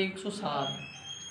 107۔